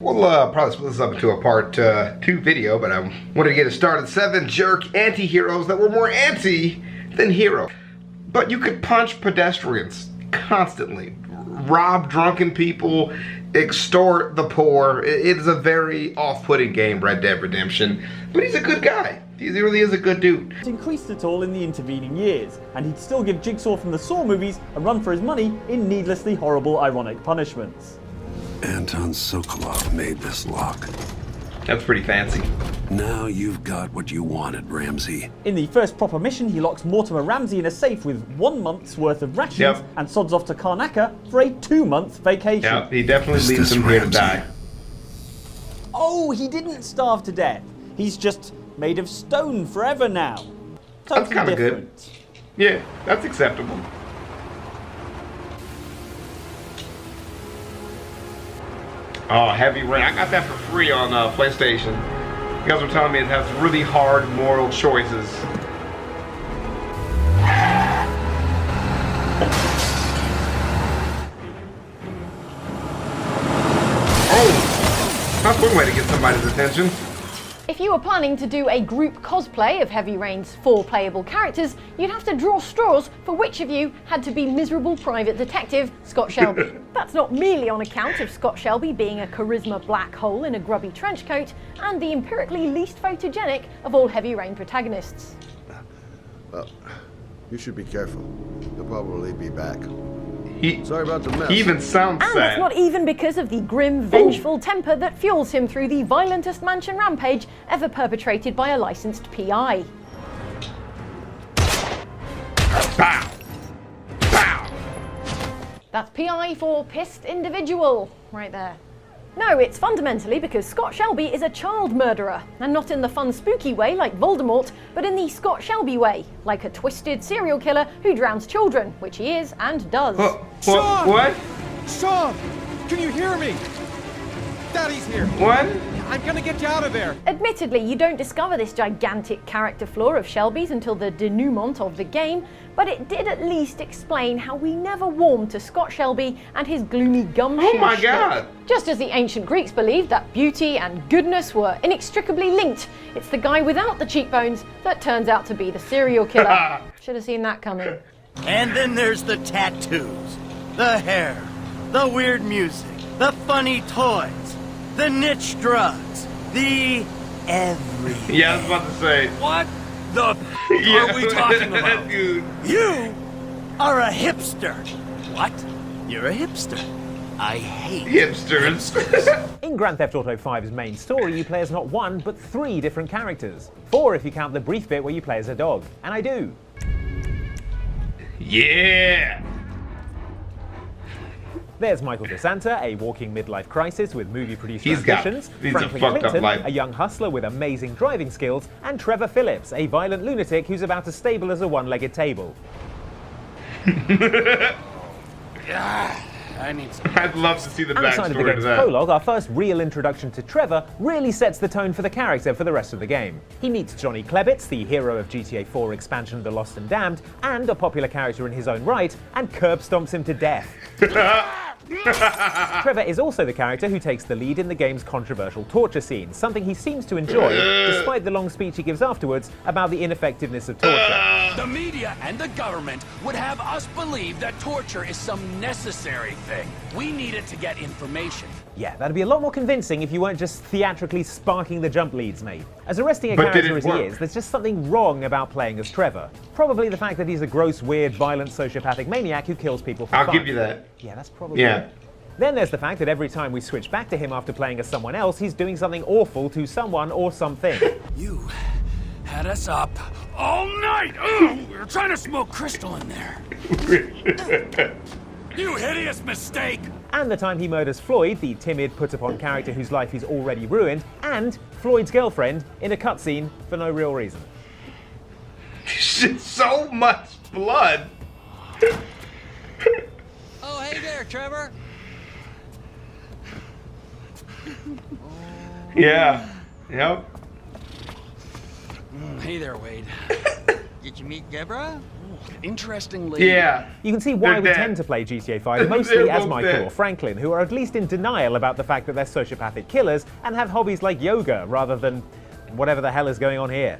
We'll probably split this up into a part 2 video, but I wanted to get it started. 7 jerk anti-heroes that were more anti than hero. But you could punch pedestrians constantly, rob drunken people, extort the poor. It is a very off-putting game, Red Dead Redemption, but he's a good guy. He really is a good dude. It increased at all in the intervening years, and he'd still give Jigsaw from the Saw movies a run for his money in needlessly horrible, ironic punishments. Anton Sokolov made this lock. That's pretty fancy. Now you've got what you wanted, Ramsey. In the first proper mission, he locks Mortimer Ramsey in a safe with 1 month's worth of rations and sods off to Karnaca for a 2-month vacation. Yeah, he definitely leaves him here to die. Oh, he didn't starve to death. He's just made of stone forever now. Totally That's kind of good. Yeah, that's acceptable. Oh, Heavy Rain. I got that for free on PlayStation. You guys were telling me it has really hard moral choices. Oh! That's one way to get somebody's attention. If you were planning to do a group cosplay of Heavy Rain's 4 playable characters, you'd have to draw straws for which of you had to be miserable private detective Scott Shelby. That's not merely on account of Scott Shelby being a charisma black hole in a grubby trench coat and the empirically least photogenic of all Heavy Rain protagonists. Well, you should be careful. He'll probably be back. Sorry about the mess. He even sounds sad. And that's not even because of the grim, vengeful temper that fuels him through the violentest mansion rampage ever perpetrated by a licensed PI. Pow! Pow! That's PI for pissed individual, right there. No, it's fundamentally because Scott Shelby is a child murderer, and not in the fun spooky way like Voldemort, but in the Scott Shelby way, like a twisted serial killer who drowns children, which he is and does. Sean! What? Sean! Can you hear me? Daddy's here. What? I'm gonna get you out of there. Admittedly, you don't discover this gigantic character flaw of Shelby's until the denouement of the game, but it did at least explain how we never warmed to Scott Shelby and his gloomy gumshoe. Oh my God! Just as the ancient Greeks believed that beauty and goodness were inextricably linked, it's the guy without the cheekbones that turns out to be the serial killer. Should have seen that coming. And then there's the tattoos, the hair, the weird music, the funny toys, the niche drugs, the everything. Yeah, I was about to say. What the are we talking about? Dude. You are a hipster. What? You're a hipster. I hate Hipsters. In Grand Theft Auto 5's main story, you play as not 1, but 3 different characters. 4 if you count the brief bit where you play as a dog. And I do. Yeah! There's Michael DeSanta, a walking midlife crisis with movie producer He's ambitions, a Franklin fucked up Clinton, life. a young hustler with amazing driving skills, and Trevor Phillips, a violent lunatic who's about as stable as a one-legged table. I'd love to see the Outside of the backstory to game's that. prologue, our first real introduction to Trevor really sets the tone for the character for the rest of the game. He meets Johnny Klebitz, the hero of GTA 4 expansion The Lost and Damned, and a popular character in his own right, and curb stomps him to death. Trevor is also the character who takes the lead in the game's controversial torture scene, something he seems to enjoy, despite the long speech he gives afterwards about the ineffectiveness of torture. The media and the government would have us believe that torture is some necessary thing. We need it to get information. Yeah, that'd be a lot more convincing if you weren't just theatrically sparking the jump leads, mate. As arresting a But did character it as he work? is, there's just something wrong about playing as Trevor. Probably the fact that he's a gross, weird, violent, sociopathic maniac who kills people for fun. I'll give you that. Yeah, that's probably Yeah. it. Then there's the fact that every time we switch back to him after playing as someone else, he's doing something awful to someone or something. You had us up all night. Oh, we were trying to smoke crystal in there. You hideous mistake. And the time he murders Floyd, the timid, put-upon character whose life he's already ruined, and Floyd's girlfriend in a cutscene for no real reason. So much blood. Oh, hey there, Trevor. Yeah. Yep. Hey there, Wade. Did you meet Deborah? Interestingly... Yeah. You can see why They're we dead. tend to play GTA 5 mostly They're as both Michael dead. or Franklin, who are at least in denial about the fact that they're sociopathic killers and have hobbies like yoga rather than whatever the hell is going on here.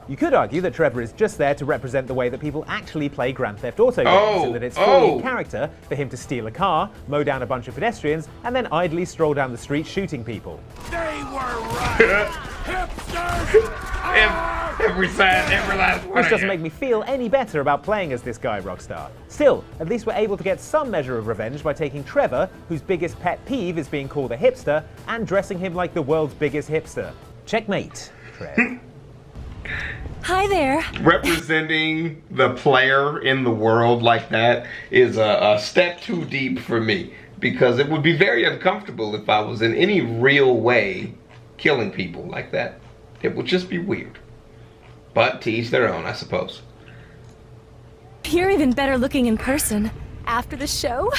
You could argue that Trevor is just there to represent the way that people actually play Grand Theft Auto games, and that it's fully in character for him to steal a car, mow down a bunch of pedestrians, and then idly stroll down the street shooting people. They were right! Hipsters! Every last one. Which doesn't make me feel any better about playing as this guy, Rockstar. Still, at least we're able to get some measure of revenge by taking Trevor, whose biggest pet peeve is being called a hipster, and dressing him like the world's biggest hipster. Checkmate, Trev. Hi there. Representing the player in the world like that is a step too deep for me, because it would be very uncomfortable if I was in any real way killing people like that. It would just be weird. But to each their own, I suppose. You're even better looking in person. After the show,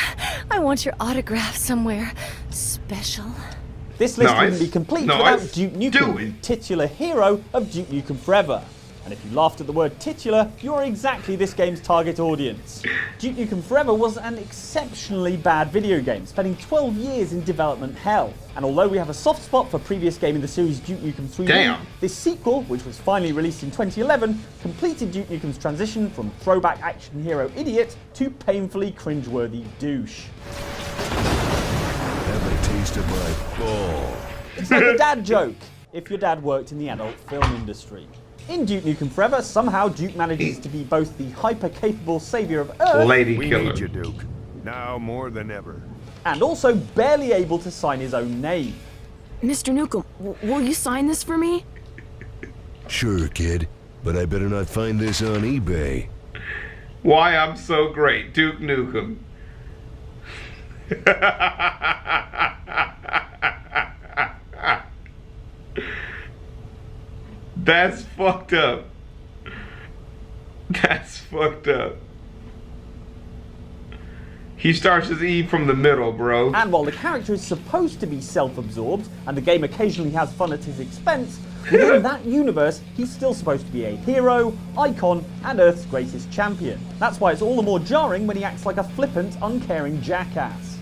I want your autograph somewhere special. This list Nice. wouldn't be complete Nice. without Duke Do Nukem, it. the titular hero of Duke Nukem Forever. And if you laughed at the word titular, you're exactly this game's target audience. Duke Nukem Forever was an exceptionally bad video game, spending 12 years in development hell. And although we have a soft spot for previous game in the series Duke Nukem 3D, Damn. this sequel, which was finally released in 2011, completed Duke Nukem's transition from throwback action hero idiot to painfully cringeworthy douche. Have a taste of my ball. It's like a dad joke, if your dad worked in the adult film industry. In Duke Nukem Forever, somehow Duke manages to be both the hyper-capable savior of Earth Lady We killer. need you, Duke. Now more than ever. and also barely able to sign his own name. Mr. Nukem, will you sign this for me? Sure, kid. But I better not find this on eBay. Why I'm so great, Duke Nukem. That's fucked up. That's fucked up. He starts his E from the middle, bro. And while the character is supposed to be self-absorbed, and the game occasionally has fun at his expense, within that universe, he's still supposed to be a hero, icon, and Earth's greatest champion. That's why it's all the more jarring when he acts like a flippant, uncaring jackass.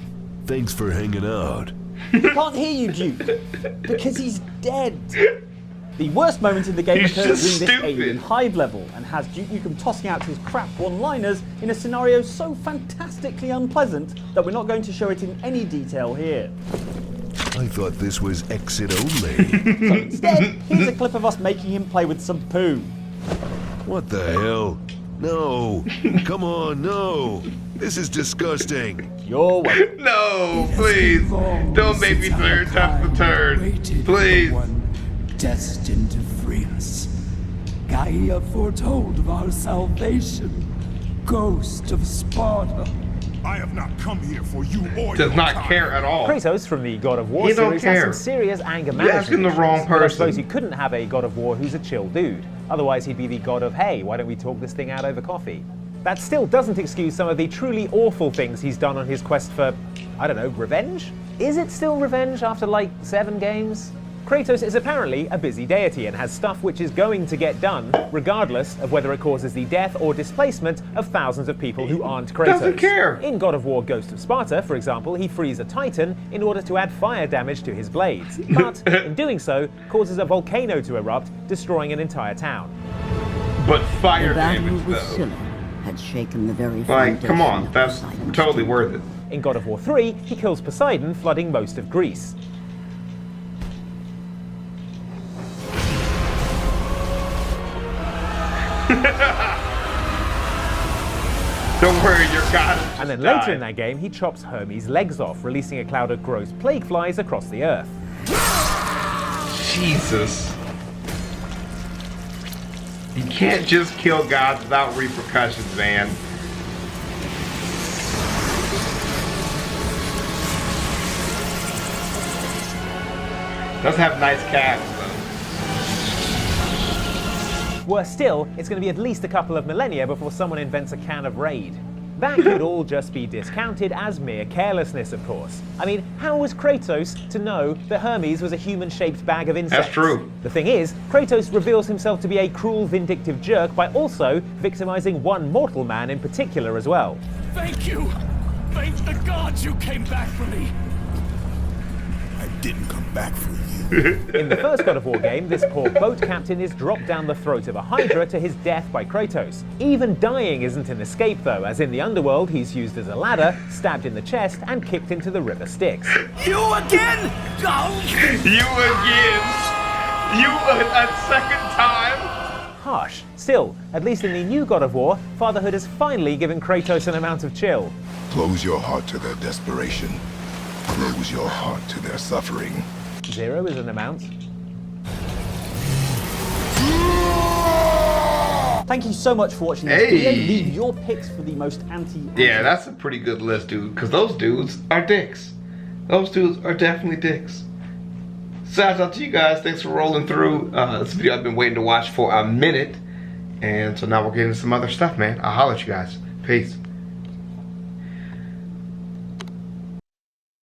Thanks for hanging out. He can't hear you, Duke, because he's dead. The worst moment in the game He's occurs just during this stupid. alien hive level, and has Duke Nukem tossing out his crap one-liners in a scenario so fantastically unpleasant that we're not going to show it in any detail here. I thought this was exit only. So instead, here's a clip of us making him play with some poo. What the hell? No. Come on, no. This is disgusting. You're welcome. No, please. Don't make me turn tough to turn. Please. Destined to free us. Gaia foretold of our salvation. Ghost of Sparta. I have not come here for you or Does your not kind. care at all. Kratos from the God of War He don't series has care. some serious anger You're management asking the issues, wrong but I suppose person. you couldn't have a God of War who's a chill dude. Otherwise he'd be the God of, hey, why don't we talk this thing out over coffee? That still doesn't excuse some of the truly awful things he's done on his quest for, I don't know, revenge? Is it still revenge after like 7 games? Kratos is apparently a busy deity and has stuff which is going to get done, regardless of whether it causes the death or displacement of thousands of people who aren't Kratos. Doesn't care. In God of War Ghost of Sparta, for example, he frees a Titan in order to add fire damage to his blades. But in doing so, causes a volcano to erupt, destroying an entire town. But fire The battle damage, with though. Scylla had shaken the very Like, come foundation on, of that's Poseidon's totally kingdom. worth it. In God of War 3, he kills Poseidon, flooding most of Greece. Don't worry, your god. And then later in that game, he chops Hermes' legs off, releasing a cloud of gross plague flies across the earth. Jesus. You can't just kill gods without repercussions, man. Does have nice calves, though. Worse still, it's going to be at least a couple of millennia before someone invents a can of Raid. That could all just be discounted as mere carelessness, of course. I mean, how was Kratos to know that Hermes was a human-shaped bag of insects? That's true. The thing is, Kratos reveals himself to be a cruel, vindictive jerk by also victimizing one mortal man in particular as well. Thank you! Thank the gods you came back for me! I didn't come back for you. In the first God of War game, this poor boat captain is dropped down the throat of a Hydra to his death by Kratos. Even dying isn't an escape though, as in the underworld he's used as a ladder, stabbed in the chest, and kicked into the river Styx. You again? You again? You a second time? Harsh. Still, at least in the new God of War, fatherhood has finally given Kratos an amount of chill. Close your heart to their desperation. Close your heart to their suffering. 0 is an amount. Thank you so much for watching this video. Leave your picks for the most anti. Yeah, that's a pretty good list, dude. Because those dudes are dicks. Those dudes are definitely dicks. Shout out to you guys. Thanks for rolling through this video I've been waiting to watch for a minute. And so now we're getting some other stuff, man. I'll holler at you guys. Peace.